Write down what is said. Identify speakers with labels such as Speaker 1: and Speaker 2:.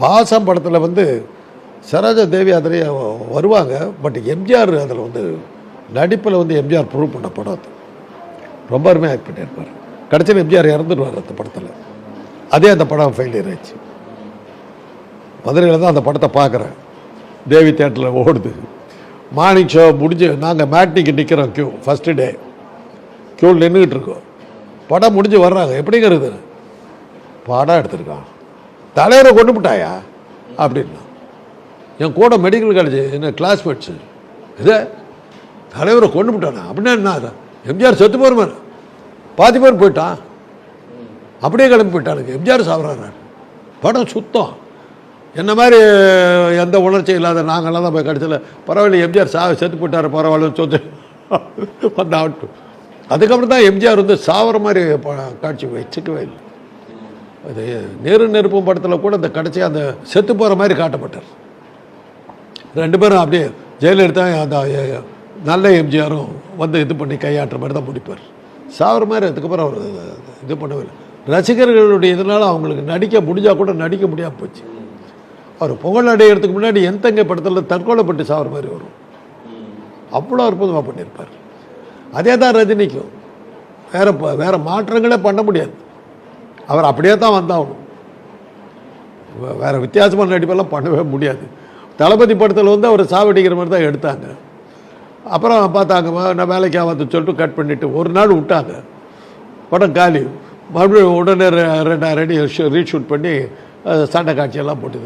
Speaker 1: பாசம் படத்தில் வந்து சரோஜா தேவி அதில் வருவாங்க. பட் எம்ஜிஆர் அதில் வந்து நடிப்பில் வந்து எம்ஜிஆர் ப்ரூவ் பண்ண படம் அது. ரொம்ப அருமையாக ஆக்ட் பண்ணியிருப்பார். கடைசியில் எம்ஜிஆர் இறந்துடுவார் அந்த படத்தில். அதே அந்த படம் ஃபெயிலியர் ஆயிடுச்சு. மதுரையில் தான் அந்த படத்தை பார்க்குறேன். தேவி தேட்டரில் ஓடுது. மார்னிங் ஷோ முடிஞ்சு நாங்கள் மேட்னிக்கு நிற்கிறோம். ஃபஸ்ட்டு டே க்யூவில் நின்றுக்கிட்டு இருக்கோம். படம் முடிஞ்சு வர்றாங்க. எப்படிங்கிறது படம் எடுத்திருக்கான், தலைவரை கொண்டு விட்டாயா அப்படின்னா. என் கூட மெடிக்கல் காலேஜ் என்ன கிளாஸ்மேட்ஸு, இதே தலைவரை கொண்டு விட்டானா அப்படின்னா என்ன, எம்ஜிஆர் செத்து போகிற மாதிரி பாதி பேர் போயிட்டான். அப்படியே கிளம்பி போயிட்டானுங்க. எம்ஜிஆர் சாப்பிட்றாரு. படம் சுத்தம். என்ன மாதிரி எந்த உணர்ச்சியும் இல்லாத நாங்கள்லாம் தான் போய் கடைசியில் பரவாயில்ல எம்ஜிஆர் செத்து போயிட்டார் பரவாயில்லன்னு சொல்லி வந்தாகட்டும். அதுக்கப்புறம் தான் எம்ஜிஆர் வந்து சாவர மாதிரி காட்சி வச்சுக்கவே இல்லை. அது நேரு நெருப்பும் படத்தில் கூட அந்த கடைசியாக அந்த செத்து போகிற மாதிரி காட்டப்பட்டார். ரெண்டு பேரும் அப்படியே ஜெயலலிதா அந்த நல்ல எம்ஜிஆரும் வந்து இது பண்ணி கையாட்டுற மாதிரி தான் முடிப்பார். சாவர மாதிரி அதுக்கப்புறம் அவர் இது பண்ணவே இல்லை. ரசிகர்களுடைய இதனால் அவங்களுக்கு நடிக்க முடிஞ்சால் கூட நடிக்க முடியாமல் போச்சு. அவர் புகழ் அடையிறதுக்கு முன்னாடி எந்தங்க படத்தில் தற்கொலைப்பட்டு சாவர மாதிரி வரும். அவ்வளோ அற்புதமாக பண்ணியிருப்பார். அதே தான் ரஜினிக்கும். வேறு மாற்றங்களே பண்ண முடியாது. அவர் அப்படியே தான் வந்தாகணும். வேறு வித்தியாசமான நடிப்பெல்லாம் பண்ணவே முடியாது. தளபதி படத்தில் வந்து அவர் சாவடிக்கிற மாதிரி தான் எடுத்தாங்க. அப்புறம் பார்த்தாங்க நான் வேலைக்கு ஆகாது சொல்லிட்டு கட் பண்ணிவிட்டு ஒரு நாள் விட்டாங்க. படம் காலி. மறுபடியும் உடனே ரெடி ரீஷூட் பண்ணி சண்டை காட்சியெல்லாம் போட்டுது.